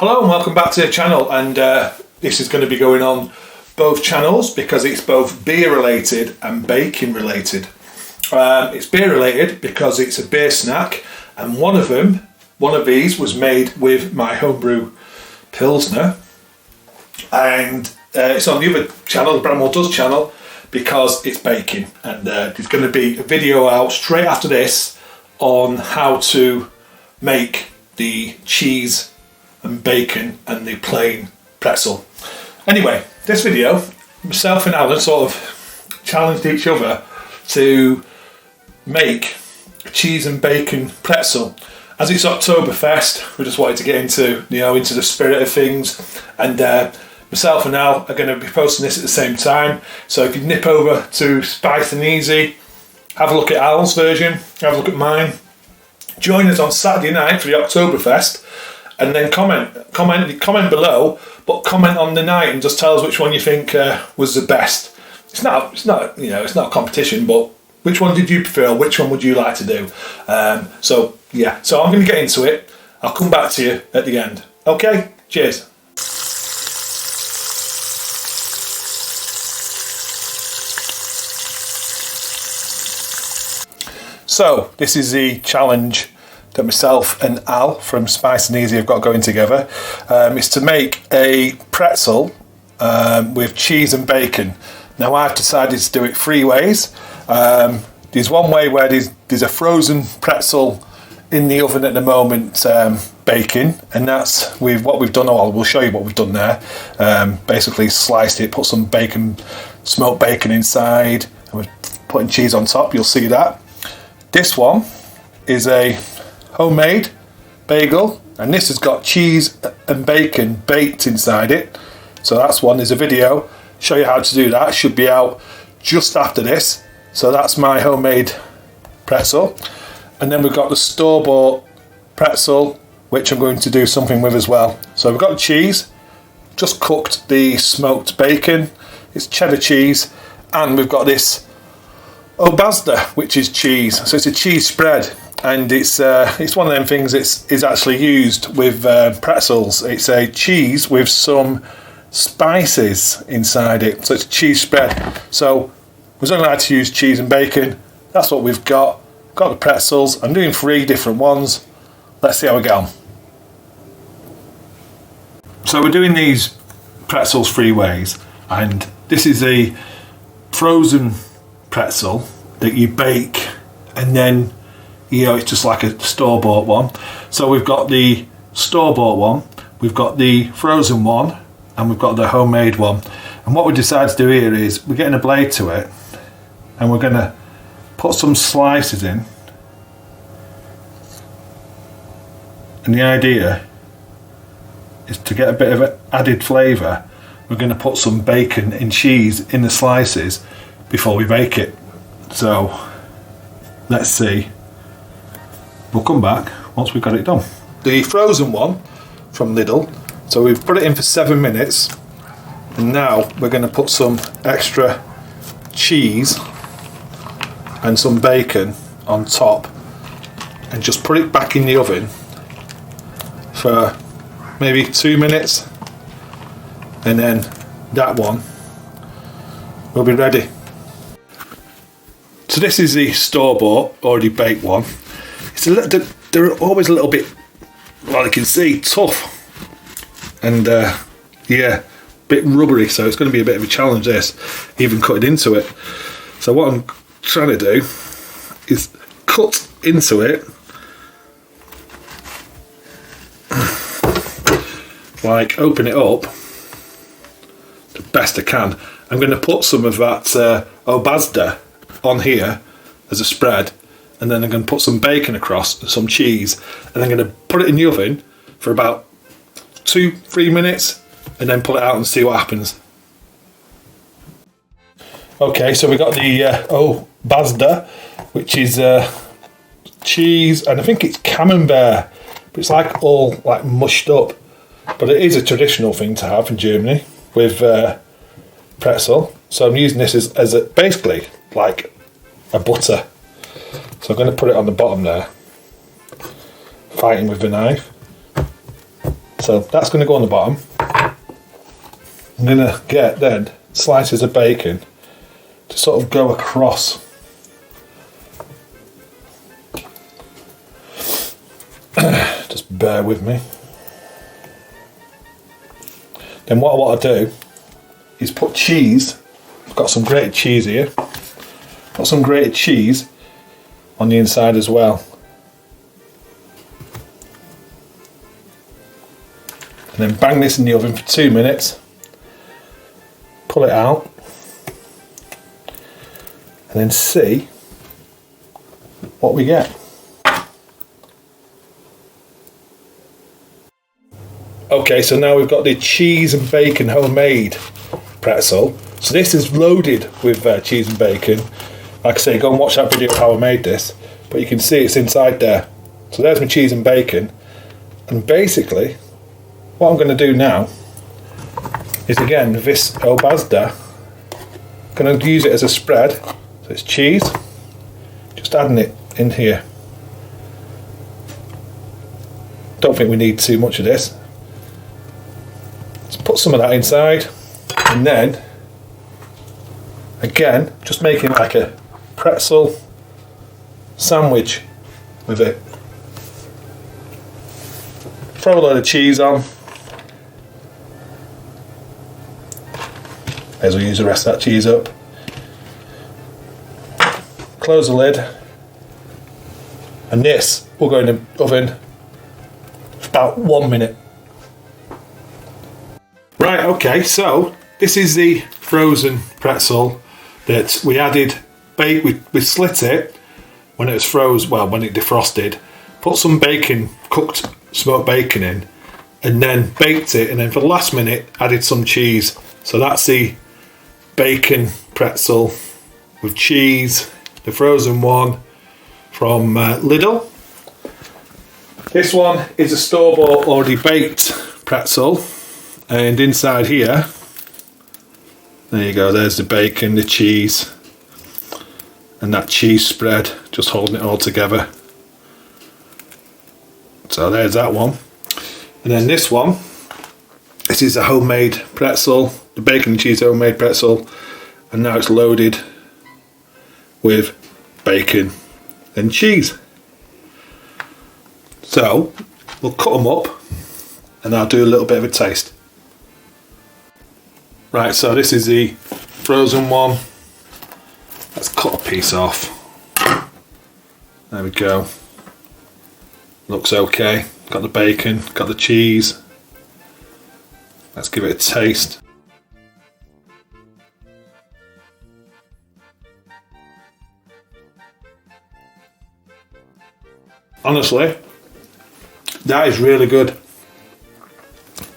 Hello and welcome back to the channel, and this is going to be going on both channels because it's both beer related and baking related. It's beer related because it's a beer snack, and one of these was made with my homebrew Pilsner, and it's on the other channel, the Bramwell Does channel, because it's baking, and there's going to be a video out straight after this on how to make the cheese and bacon and the plain pretzel. Anyway, this video, myself and Alan sort of challenged each other to make a cheese and bacon pretzel. As it's Oktoberfest, we just wanted to get into the spirit of things, and myself and Al are going to be posting this at the same time. So if you nip over to Spice and Easy, have a look at Al's version, have a look at mine. Join us on Saturday night for the Oktoberfest, and then comment below, but comment on the night and just tell us which one you think was the best. It's not a competition, but which one did you prefer? Which one would you like to do? So I'm going to get into it. I'll come back to you at the end. Okay, cheers. So this is the challenge that myself and Al from Spice and Easy have got going together. It's to make a pretzel with cheese and bacon. Now I've decided to do it three ways. There's one way where there's a frozen pretzel in the oven at the moment, baking, and that's with what we've done. We'll show you what we've done there. Basically sliced it, put some bacon, smoked bacon inside, and we're putting cheese on top. You'll see that. This one is a homemade bagel, and this has got cheese and bacon baked inside it. So that's one. There's a video show you how to do that. It should be out just after this. So that's my homemade pretzel, and then we've got the store-bought pretzel, which I'm going to do something with as well. So we've got the cheese, just cooked the smoked bacon, it's cheddar cheese, and we've got this Obazda, which is cheese. So it's a cheese spread, and it's one of them things is actually used with pretzels. It's a cheese with some spices inside it, so it's a cheese spread. So we're only allowed to use cheese and bacon. That's what we've got. Got the pretzels. I'm doing 3 different ones. Let's see how we get on. So we're doing these pretzels 3 ways, and this is a frozen pretzel that you bake, and then it's just like a store-bought one. So we've got the store-bought one, we've got the frozen one, and we've got the homemade one. And what we decided to do here is we're getting a blade to it, and we're going to put some slices in. And the idea is to get a bit of added flavour. We're going to put some bacon and cheese in the slices before we bake it. So let's see. We'll come back once we've got it done. The frozen one from Lidl. So we've put it in for 7 minutes, and now we're going to put some extra cheese and some bacon on top, and just put it back in the oven for maybe 2 minutes, and then that one will be ready. So this is the store-bought, already baked one. They're always a little bit, well, you can see, tough, and a bit rubbery, so it's going to be a bit of a challenge, this, even cutting into it. So what I'm trying to do is cut into it like, open it up the best I can. I'm going to put some of that Obazda on here as a spread, and then I'm going to put some bacon across and some cheese, and I'm going to put it in the oven for about 2-3 minutes, and then pull it out and see what happens. Okay, so we got the Obazda, which is cheese, and I think it's camembert, but it's like all like mushed up. But it is a traditional thing to have in Germany with pretzel. So I'm using this as basically like a butter. So I'm going to put it on the bottom there, fighting with the knife. So that's going to go on the bottom. I'm going to get then slices of bacon to sort of go across. Just bear with me. Then what I want to do is put cheese. I've got some grated cheese here. Got some grated cheese on the inside as well. And then bang this in the oven for 2 minutes. Pull it out. And then see what we get. Okay, so now we've got the cheese and bacon homemade pretzel. So this is loaded with cheese and bacon. Like I say, go and watch that video of how I made this. But you can see it's inside there. So there's my cheese and bacon. And basically, what I'm going to do now is again, with this Obazda, I'm going to use it as a spread. So it's cheese, just adding it in here. Don't think we need too much of this. Let's put some of that inside, and then again, just making like a pretzel sandwich with it. Throw a load of cheese on. As we use the rest of that cheese up. Close the lid. And this will go in the oven for about 1 minute. Right, okay, so this is the frozen pretzel that we added we slit it when it was froze, well, when it defrosted, put some bacon, cooked smoked bacon in, and then baked it, and then for the last minute added some cheese. So that's the bacon pretzel with cheese, the frozen one from Lidl. This one is a store-bought already baked pretzel, and inside here, there you go, there's the bacon, the cheese, and that cheese spread, just holding it all together. So there's that one. And then this one, this is a homemade pretzel, the bacon and cheese homemade pretzel, and now it's loaded with bacon and cheese. So we'll cut them up and I'll do a little bit of a taste. Right, so this is the frozen one. Let's cut a piece off. There we go. Looks okay. Got the bacon, got the cheese. Let's give it a taste. Honestly, that is really good.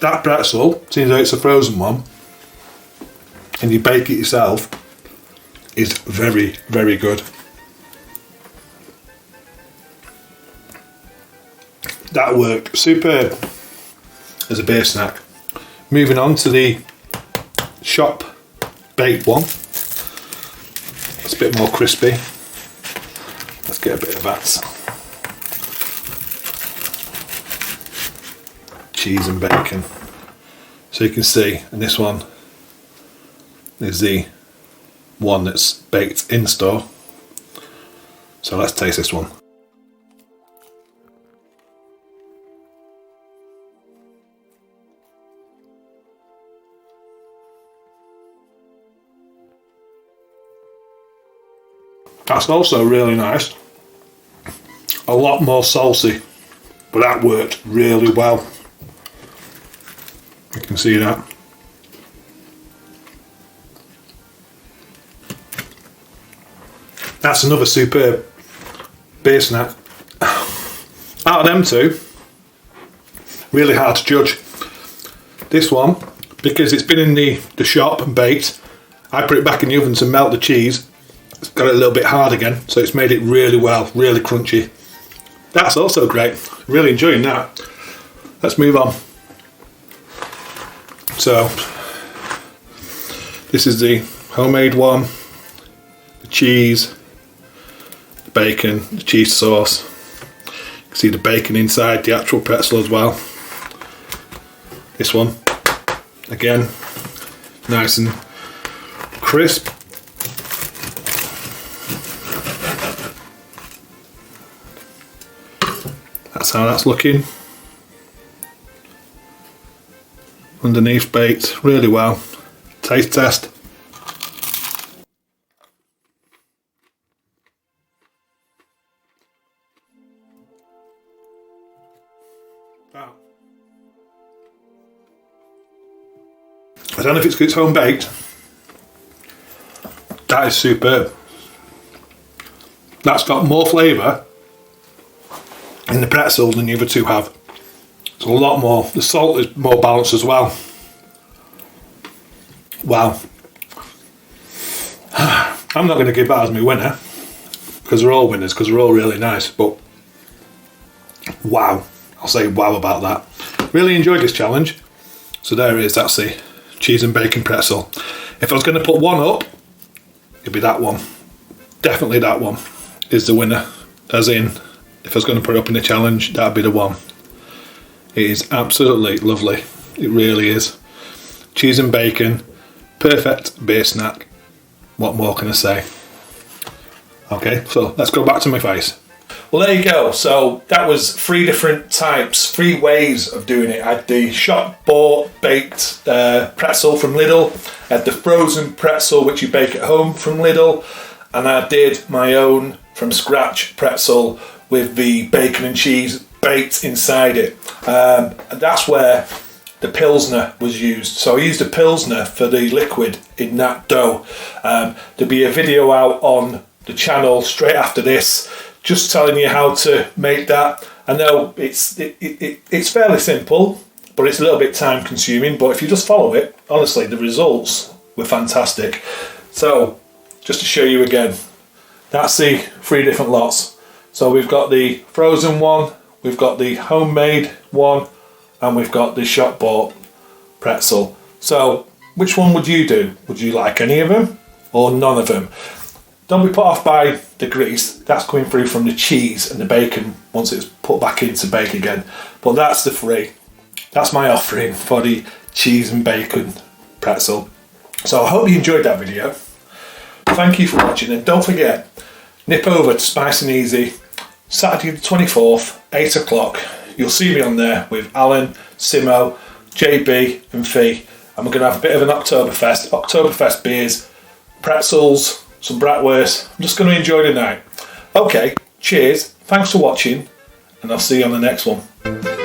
That pretzel, seeing though it's a frozen one, and you bake it yourself, is very, very good. That worked superb as a beer snack. Moving on to the shop baked one. It's a bit more crispy. Let's get a bit of that. Cheese and bacon. So you can see, and this one is the one that's baked in store. So let's taste this one. That's also really nice. A lot more salty, but that worked really well. You can see that. That's another superb beer snack. Out of them two, really hard to judge. This one, because it's been in the shop and baked, I put it back in the oven to melt the cheese. It's got it a little bit hard again, so it's made it really well, really crunchy. That's also great. Really enjoying that. Let's move on. So, this is the homemade one, the cheese, the bacon, the cheese sauce. You can see the bacon inside the actual pretzel as well. This one, again, nice and crisp. That's how that's looking. Underneath baked really well. Taste test. Wow. I don't know if it's because it's home baked. That is superb. That's got more flavour in the pretzel than the other two have. It's a lot more. The salt is more balanced as well. Wow. I'm not going to give that as my winner because they're all winners, because they're all really nice, but wow. I'll say wow about that. Really enjoyed this challenge. So there it is, that's the cheese and bacon pretzel. If I was going to put one up, it'd be that one. Definitely that one is the winner. As in, if I was going to put it up in the challenge, that'd be the one. It is absolutely lovely. It really is. Cheese and bacon, perfect beer snack. What more can I say? Okay, so let's go back to my face. Well, there you go. So that was 3 different types, 3 ways of doing it. I had the shop bought baked pretzel from Lidl. I had the frozen pretzel, which you bake at home, from Lidl. And I did my own from scratch pretzel with the bacon and cheese baked inside it. And that's where the Pilsner was used. So I used a Pilsner for the liquid in that dough. There'll be a video out on the channel straight after this, just telling you how to make that. I know it's fairly simple, but it's a little bit time consuming, but if you just follow it, honestly, the results were fantastic. So just to show you again, that's the 3 different lots. So we've got the frozen one, we've got the homemade one, and we've got the shop bought pretzel. So which one would you do? Would you like any of them or none of them? Don't be put off by the grease. That's coming through from the cheese and the bacon once it's put back into bake again. But that's the 3. That's my offering for the cheese and bacon pretzel. So I hope you enjoyed that video. Thank you for watching, and don't forget, nip over to Spice and Easy Saturday the 24th, 8 o'clock. You'll see me on there with Alan, Simo, JB and Fee, and we're going to have a bit of an Oktoberfest beers, pretzels, some bratwurst. I'm just going to enjoy the night. Okay, cheers, thanks for watching, and I'll see you on the next one.